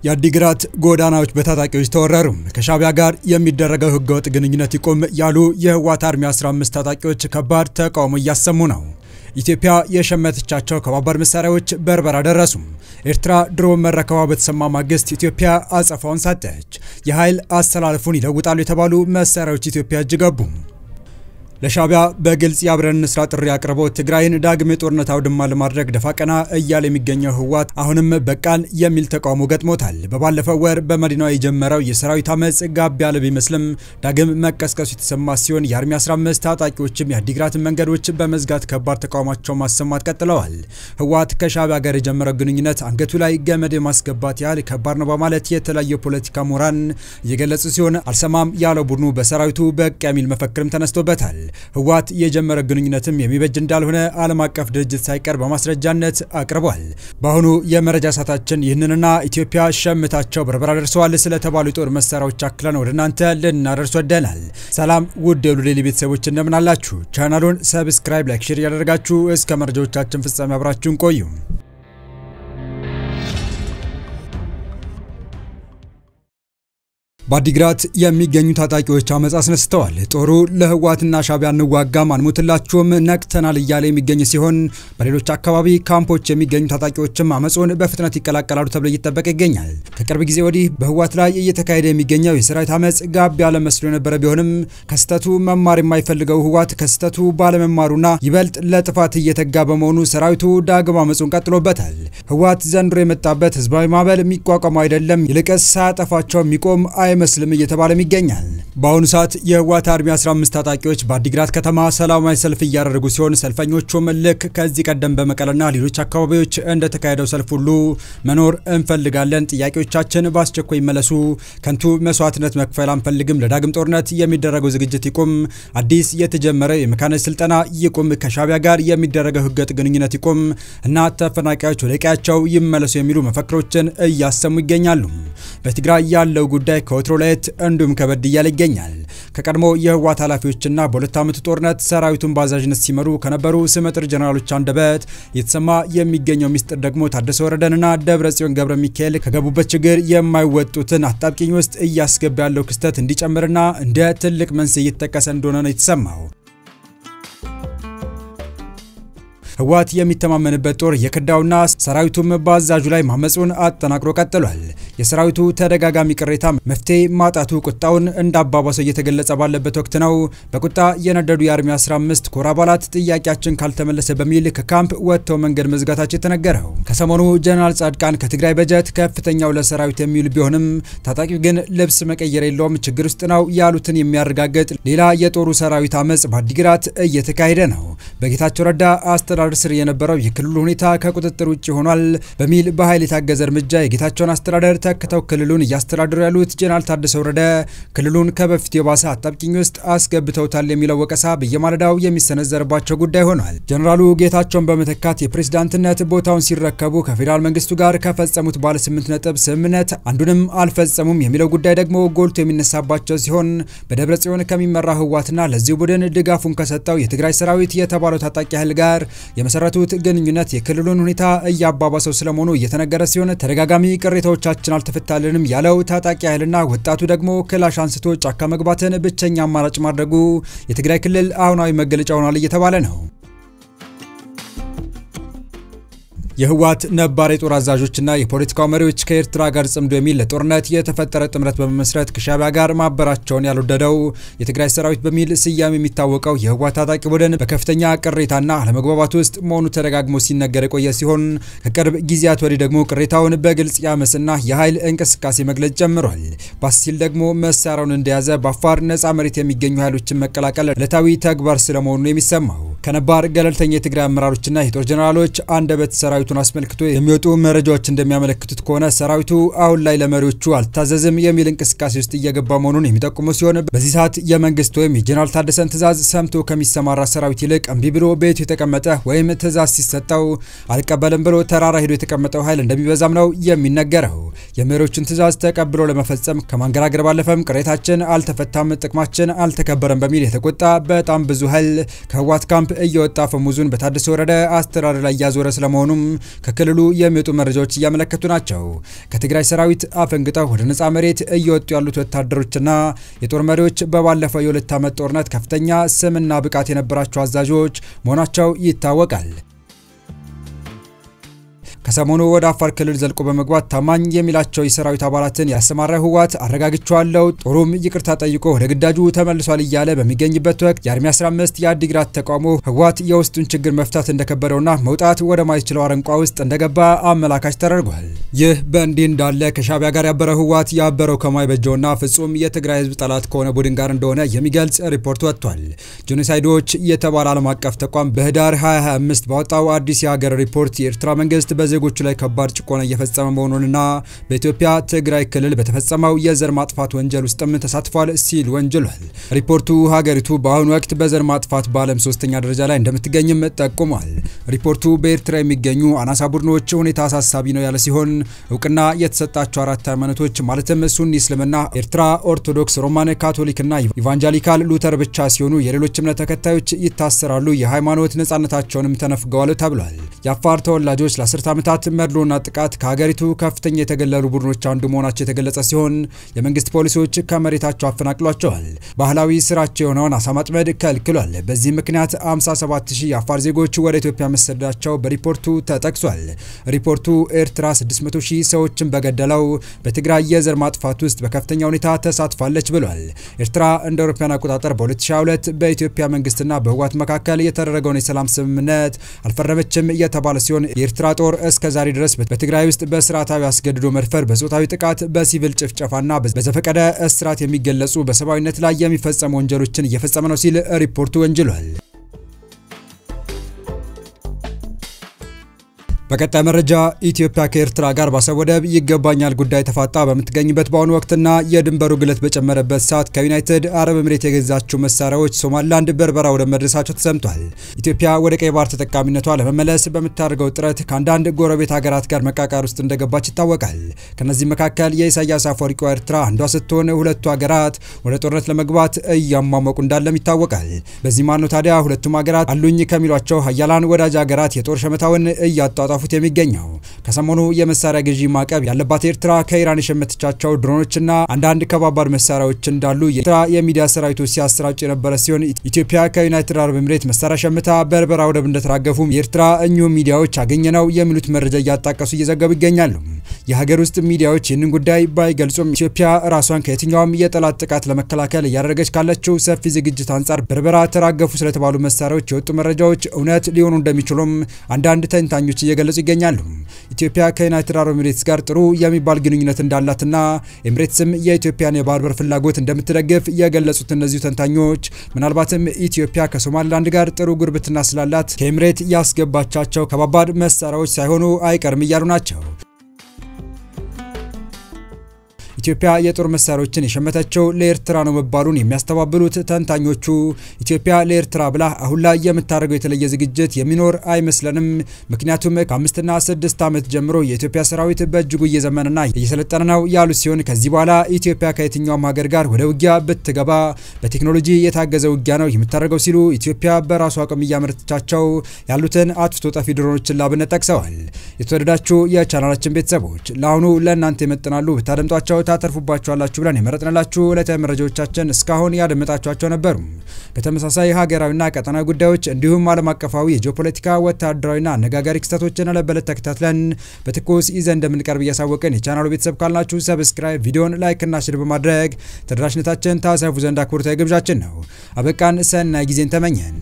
የአዲግራት ጎዳናዎች በታጣቂዎች ተወረሩ። ከሻቢያ ጋር የሚደረገው ህገወጥ ግንኙነት ይቆም ያሉ የህወሓት አርሚ 15 ታጣቂዎች ከባድ ተቃውሞ እያሰሙ ነው። ኢትዮጵያ የሸመተቻቸው ከባባድ መሳሪያዎች በርበራ ደረሱ። ኤርትራ ድሮን መረከቧ በተሰማ ማግስት ኢትዮጵያ አጸፋውን ሰጠች። የኃይል አስተላለፉን ይለውጣሉ የተባሉ መሳሪያዎች ኢትዮጵያ እጅ ገቡ። ለሻቢያ በግልጽ ያብረን እንስራ ጥሪ አቅርቦ ትግራይን ዳግም የጦርነት አውድማ ለማድረግ ደፋቀና እያለ የሚገኘው ህወሓት አሁንም በቃን የሚል ተቃውሞ ገጥሞታል። በባለፈው ወር በመዲናው የጀመረው የሰራዊት አመጽ ጋብ ያለ ቢመስልም ዳግም መቀስቀሱ የተሰማ ሲሆን የአርሚ 15 ታጣቂዎችም የአዲግራትን መንገዶች በመዝጋት ከባድ ተቃውሟቸው ማሰማት ቀጥለዋል። ህወሓት ከሻቢያ ጋር የጀመረው ግንኙነት አንገቱ ላይ ገመድ ማስገባት ያህል ከባድ ነው በማለት የተለያዩ ፖለቲካ ምሁራን እየገለጹ ሲሆን አልሰማም ያለው ቡድኑ በሰራዊቱ በቃ የሚል መፈክርም ተነስቶበታል። ህወሓት የጀመረ ግንኙነትም የሚበጅ እንዳልሆነ ዓለም አቀፍ ድርጅት ሳይቀር በማስረጃነት አቅርቧል። በአሁኑ የመረጃ ሰዓታችን ይህንንና ኢትዮጵያ ሸምታቸው በርበራ ደርሰዋል ስለተባሉ ጦር መሳሪያዎች አክለን ወደ እናንተ ልናደርስ ወደናል። ሰላም ውድ የሉሌሊ ቤተሰቦች እንደምን አላችሁ? ቻናሉን ሰብስክራይብ፣ ላይክ፣ ሼር ያደርጋችሁ እስከ መረጃዎቻችን ፍጻሜ አብራችሁን ቆዩ። በአዲግራት የሚገኙ ታጣቂዎች አመጽ አስነስተዋል። ጦሩ ለህወሓትና ሻቢያ እንዋጋም አንሙትላችሁም ነቅተናል እያለ የሚገኝ ሲሆን በሌሎች አካባቢ ካምፖች የሚገኙ ታጣቂዎችም አመጹን በፍጥነት ይቀላቀላሉ ተብሎ እየተጠበቀ ይገኛል። ከቅርብ ጊዜ ወዲህ በህወሓት ላይ እየተካሄደ የሚገኘው የሰራዊት አመጽ ጋብ ያለ መስሎ የነበረ ቢሆንም ከስተቱ መማር የማይፈልገው ህወሓት ከስተቱ ባለመማሩና ይበልጥ ለጥፋት እየተጋ በመሆኑ ሰራዊቱ ዳግም አመጹን ቀጥሎበታል። ህወሓት ዘንድሮ የመጣበት ህዝባዊ ማዕበል የሚቋቋመው አይደለም፣ ይልቅስ ሳያጠፋቸው የሚቆም መስለም እየተባለም ይገኛል። በአሁኑ ሰዓት የህወሓት አርሚ 15 ታጣቂዎች በአዲግራት ከተማ ሰላማዊ ሰልፍ እያደረጉ ሲሆን ሰልፈኞቹም ልክ ከዚህ ቀደም በመቀለና ሌሎች አካባቢዎች እንደተካሄደው ሰልፍ ሁሉ መኖር እንፈልጋለን፣ ጥያቄዎቻችን በአስቸኳይ ይመለሱ፣ ከንቱ መስዋዕትነት መክፈል አንፈልግም፣ ለዳግም ጦርነት የሚደረገው ዝግጅት ይቁም፣ አዲስ የተጀመረ የመካነ ስልጠና ይቁም፣ ከሻቢያ ጋር የሚደረገው ህገወጥ ግንኙነት ይቁም እና ተፈናቃዮች ወደ ቀያቸው ይመለሱ የሚሉ መፈክሮችን እያሰሙ ይገኛሉ። በትግራይ ያለው ጉዳይ ከወትሮለት እንዱም ከበድ እያለ ይገኛል። ከቀድሞ የህወሓት ኃላፊዎችና በሁለት ዓመቱ ጦርነት ሰራዊቱን ባዛዥነት ሲመሩ ከነበሩ ስመጥር ጀነራሎች አንደበት የተሰማ የሚገኘው ሚስጥር ደግሞ ታደሰ ወረደንና ደብረጽዮን ገብረ ሚካኤል ከገቡበት ችግር የማይወጡትን አጣብቂኝ ውስጥ እያስገባ ያለው ክስተት እንዲጨምርና እንደ ትልቅ መንስኤ እየተጠቀሰ እንደሆነ ነው የተሰማው። ህወሓት የሚተማመንበት ጦር የከዳውና ሰራዊቱም ባዛዡ ላይ ማመጹን አጠናክሮ ቀጥሏል። የሰራዊቱ ተደጋጋሚ ቅሬታ መፍትሄ ማጣቱ ቁጣውን እንዳባባሰው እየተገለጸ ባለበት ወቅት ነው በቁጣ የነደዱ የአርሚ 15 ኮር አባላት ጥያቄያችን ካልተመለሰ በሚል ከካምፕ ወጥተው መንገድ መዝጋታቸው የተነገረው። ከሰሞኑ ጀነራል ጻድቃን ከትግራይ በጀት ከፍተኛው ለሰራዊት የሚውል ቢሆንም ታጣቂው ግን ልብስ መቀየር የለውም ችግር ውስጥ ነው ያሉትን የሚያረጋግጥ ሌላ የጦሩ ሰራዊት አመጽ በአዲግራት እየተካሄደ ነው። በጌታቸው ረዳ አስተዳደር ስር የነበረው የክልሉ ሁኔታ ከቁጥጥር ውጪ ሆኗል በሚል በኃይል የታገዘ እርምጃ የጌታቸውን አስተዳደር ተከተው ክልሉን እያስተዳደሩ ያሉት ጀነራል ታደሰ ወረደ ክልሉን ከበፊት የባሰ አጣብቂኝ ውስጥ አስገብተውታል የሚለው ወቀሳ በየማለዳው የሚሰነዘርባቸው ጉዳይ ሆኗል። ጀነራሉ ጌታቸውን በመተካት የፕሬዝዳንትነት ቦታውን ሲረከቡ ከፌደራል መንግስቱ ጋር ከፈጸሙት ባለ 8 ነጥብ ስምምነት አንዱንም አልፈጸሙም የሚለው ጉዳይ ደግሞ ጎልቶ የሚነሳባቸው ሲሆን በደብረጽዮን ከሚመራው ህወሓትና ለዚህ ቡድን ድጋፉን ከሰጠው የትግራይ ሰራዊት የተባለው ታጣቂ ኃይል ጋር የመሰረቱት ግንኙነት የክልሉን ሁኔታ እያባባሰው ስለመሆኑ እየተነገረ ሲሆን ተደጋጋሚ ቅሬታዎቻችን አልተፈታልንም ያለው ታጣቂ ኃይልና ወጣቱ ደግሞ ክላሽ አንስቶ ጫካ መግባትን ብቸኛ አማራጭ ማድረጉ የትግራይ ክልል አሁናዊ መገለጫ ሆኗል እየተባለ ነው። የህወሓት ነባር የጦር አዛዦችና የፖለቲካው መሪዎች ከኤርትራ ጋር ጽምዶ የሚል ለጦርነት የተፈጠረ ጥምረት በመመስረት ከሻቢያ ጋር ማበራቸውን ያልወደደው የትግራይ ሰራዊት በሚል ስያሜ የሚታወቀው የህወሓት ታጣቂ ቡድን በከፍተኛ ቅሬታና አለመግባባት ውስጥ መሆኑ ተደጋግሞ ሲነገር የቆየ ሲሆን ከቅርብ ጊዜያት ወዲህ ደግሞ ቅሬታውን በግልጽ ያመስና የኃይል እንቅስቃሴ መግለጽ ጀምሯል። ባሲል ደግሞ መሳሪያውን እንደያዘ በአፋር ነፃ መሬት የሚገኙ ኃይሎችን መቀላቀል ዕለታዊ ተግባር ስለመሆኑ የሚሰማው ከነባር ገለልተኛ የትግራይ አመራሮችና የጦር ጀነራሎች አንደበት ሰራዊቱን አስመልክቶ የሚወጡ መረጃዎች እንደሚያመለክቱት ከሆነ ሰራዊቱ አሁን ላይ ለመሪዎቹ አልታዘዝም የሚል እንቅስቃሴ ውስጥ እየገባ መሆኑን የሚጠቁሙ ሲሆን በዚህ ሰዓት የመንግስት ወይም የጀነራል ታደሰን ትዕዛዝ ሰምቶ ከሚሰማራ ሰራዊት ይልቅ እምቢ ብሎ ቤቱ የተቀመጠ ወይም ትዕዛዝ ሲሰጠው አልቀበልም ብሎ ተራራ ሄዶ የተቀመጠው ኃይል እንደሚበዛም ነው የሚነገረው። የመሪዎቹን ትዕዛዝ ተቀብሎ ለመፈጸም ከማንገራገር ባለፈም ቅሬታችን አልተፈታም፣ ጥቅማችን አልተከበረም በሚል የተቆጣ በጣም ብዙ ኃይል ከህወሓት ካምፕ እየወጣ ፈሙዙን በታደሰ ወረደ አስተዳደር ላይ ያዞረ ስለመሆኑም ከክልሉ የሚወጡ መረጃዎች እያመለከቱ ናቸው። ከትግራይ ሰራዊት አፈንግጠው ወደ ነፃ መሬት እየወጡ ያሉት ወታደሮችና የጦር መሪዎች በባለፈው የ2 ዓመት ጦርነት ከፍተኛ ስምና ብቃት የነበራቸው አዛዦች መሆናቸው ይታወቃል። ከሰሞኑ ወደ አፋር ክልል ዘልቆ በመግባት ታማኝ የሚላቸው የሰራዊት አባላትን ያሰማራ ህወሓት አረጋግጫለሁ፣ ጦሩም ይቅርታ ጠይቆ ወደ ግዳጁ ተመልሷል እያለ በሚገኝበት ወቅት የአርሚ 15 የአዲግራት ተቃውሞ ህወሓት የውስጡን ችግር መፍታት እንደከበደውና መውጣት ወደ ማይችለው አረንቋ ውስጥ እንደገባ አመላካች ተደርጓል። ይህ በእንዲህ እንዳለ ከሻቢያ ጋር ያበረው ህወሓት ያበረው ከማይበጀውና ፍጹም የትግራይ ህዝብ ጠላት ከሆነ ቡድን ጋር እንደሆነ የሚገልጽ ሪፖርት ወጥቷል። ጄኖሳይዶች የተባለ ዓለም አቀፍ ተቋም በህዳር 2025 ባወጣው አዲስ የሀገር ሪፖርት የኤርትራ መንግስት ዜጎች ላይ ከባድ ጭቆና እየፈጸመ መሆኑንና በኢትዮጵያ ትግራይ ክልል በተፈጸመው የዘር ማጥፋት ወንጀል ውስጥም ተሳትፏል ሲል ወንጅሏል። ሪፖርቱ ሀገሪቱ በአሁኑ ወቅት በዘር ማጥፋት በዓለም 3ኛ ደረጃ ላይ እንደምትገኝም ጠቁሟል። ሪፖርቱ በኤርትራ የሚገኙ አናሳ ቡድኖች ሁኔታ አሳሳቢ ነው ያለ ሲሆን እውቅና የተሰጣቸው 4 ሃይማኖቶች ማለትም ሱኒ እስልምና፣ ኤርትራ ኦርቶዶክስ፣ ሮማን ካቶሊክና ኢቫንጀሊካል ሉተር ብቻ ሲሆኑ የሌሎች እምነት ተከታዮች ይታሰራሉ፣ የሃይማኖት ነጻነታቸውንም ተነፍገዋል ተብሏል። የአፋር ተወላጆች ለ10 ዓመታት መድሎና ጥቃት ከሀገሪቱ ከፍተኛ የተገለሉ ቡድኖች አንዱ መሆናቸው የተገለጸ ሲሆን የመንግስት ፖሊሶች ከመሬታቸው አፈናቅሏቸዋል። ባህላዊ ስራቸው የሆነውን አሳ ማጥመድ ከልክሏል። በዚህ ምክንያት 57000 የአፋር ዜጎች ወደ ኢትዮጵያ መሰደዳቸው በሪፖርቱ ተጠቅሷል። ሪፖርቱ ኤርትራ 600000 ሰዎችን በገደለው በትግራይ የዘር ማጥፋት ውስጥ በከፍተኛ ሁኔታ ተሳትፋለች ብሏል። ኤርትራ እንደ አውሮፓውያን አቆጣጠር በ2022 በኢትዮጵያ መንግስትና በህወሓት መካከል የተደረገውን የሰላም ስምምነት አልፈረመችም የተባለ ሲሆን የኤርትራ ጦር እስከዛሬ ድረስ በትግራይ ውስጥ በስርዓታዊ አስገድዶ መድፈር፣ በጾታዊ ጥቃት፣ በሲቪል ጭፍጨፋና በዘፈቀደ እስራት የሚገለጹ በሰብአዊነት ላይ የሚፈጸሙ ወንጀሎችን እየፈጸመ ነው ሲል ሪፖርቱ ወንጅሏል። በቀጣይ መረጃ ኢትዮጵያ ከኤርትራ ጋር በአሰብ ወደብ ይገባኛል ጉዳይ ተፋጣ በምትገኝበት በአሁኑ ወቅትና የድንበሩ ግለት በጨመረበት ሰዓት ከዩናይትድ አረብ ኤምሬት የገዛቸው መሳሪያዎች ሶማሊላንድ በርበራ ወደ መድረሳቸው ተሰምቷል። ኢትዮጵያ ወደ ቀይ ባህር ተጠቃሚነቷ ለመመለስ በምታደርገው ጥረት ከአንዳንድ ጎረቤት ሀገራት ጋር መቃቃር ውስጥ እንደገባች ይታወቃል። ከነዚህ መካከል የኢሳያስ አፈወርቂ ኤርትራ አንዷ ስትሆን ሁለቱ ሀገራት ወደ ጦርነት ለመግባት እያሟሟቁ እንዳለም ይታወቃል። በዚህ ማነው ታዲያ ሁለቱም ሀገራት አሉኝ ከሚሏቸው ሀያላን ወዳጅ ሀገራት የጦር ሸመታውን እያጣጣፉ የሚገኘው? ከሰሞኑ የመሳሪያ ግዢ ማዕቀብ ያለባት ኤርትራ ከኢራን የሸመተቻቸው ድሮኖችና አንዳንድ ከባባድ መሳሪያዎች እንዳሉ የኤርትራ የሚዲያ ሰራዊቶች ሲያሰራጩ የነበረ ሲሆን ኢትዮጵያ ከዩናይትድ አረብ ኤምሬት መሳሪያ ሸምታ በርበራ ወደብ እንደተራገፉ የኤርትራ እኚሁ ሚዲያዎች አገኘነው የሚሉት መረጃ እያጣቀሱ እየዘገቡ ይገኛሉ። የሀገር ውስጥ ሚዲያዎች ይህንን ጉዳይ ባይገልጹም ኢትዮጵያ ራሷን ከየትኛውም የጠላት ጥቃት ለመከላከል እያደረገች ካለችው ሰፊ ዝግጅት አንጻር በርበራ ተራገፉ ስለተባሉ መሳሪያዎች የወጡ መረጃዎች እውነት ሊሆኑ እንደሚችሉም አንዳንድ ተንታኞች እየገለጹ ይገኛሉ። ኢትዮጵያ ከዩናይትድ አረብ ኤምሬትስ ጋር ጥሩ የሚባል ግንኙነት እንዳላትና ኤምሬትስም የኢትዮጵያን የባህር በር ፍላጎት እንደምትደግፍ የገለጹት እነዚሁ ተንታኞች ምናልባትም ኢትዮጵያ ከሶማሊላንድ ጋር ጥሩ ጉርብትና ስላላት ከኤምሬት ያስገባቻቸው ከባባድ መሳሪያዎች ሳይሆኑ አይቀርም እያሉ ናቸው። ኢትዮጵያ የጦር መሳሪያዎችን የሸመተችው ለኤርትራ ነው መባሉን የሚያስተባብሉት ተንታኞቹ ኢትዮጵያ ለኤርትራ ብላ አሁን ላይ የምታደርገው የተለየ ዝግጅት የሚኖር አይመስለንም፣ ምክንያቱም ከ5 እና 6 ዓመት ጀምሮ የኢትዮጵያ ሰራዊት በእጅጉ እየዘመነና እየሰለጠነ ነው ያሉ ሲሆን ከዚህ በኋላ ኢትዮጵያ ከየትኛውም ሀገር ጋር ወደ ውጊያ ብትገባ በቴክኖሎጂ የታገዘ ውጊያ ነው የምታደርገው ሲሉ ኢትዮጵያ በራሷ አቅም እያመረተቻቸው ያሉትን አጥፍቶ ጠፊ ድሮኖችን ላብነት ጠቅሰዋል። የተወደዳችሁ የቻናላችን ቤተሰቦች ለአሁኑ ለእናንተ ይመጥናሉ ብታደምጧቸው ታተርፉባችኋላችሁ ብለን የመረጥንላችሁ ዕለታዊ መረጃዎቻችን እስካሁን ያደመጣችኋቸው ነበሩ። በተመሳሳይ ሀገራዊና ቀጠናዊ ጉዳዮች እንዲሁም ዓለም አቀፋዊ የጂኦፖለቲካ ወታደራዊና አነጋጋሪ ክስተቶችን ለበለት ተከታትለን በትኩስ ይዘን እንደምንቀርብ እያሳወቅን የቻናሉ ቤተሰብ ካልናችሁ ሰብስክራይብ፣ ቪዲዮን ላይክ እና ሼር በማድረግ ተደራሽነታችን ታሰፉ ዘንድ አክብሮታዊ ግብዣችን ነው። አበቃን። ሰናይ ጊዜን ተመኘን።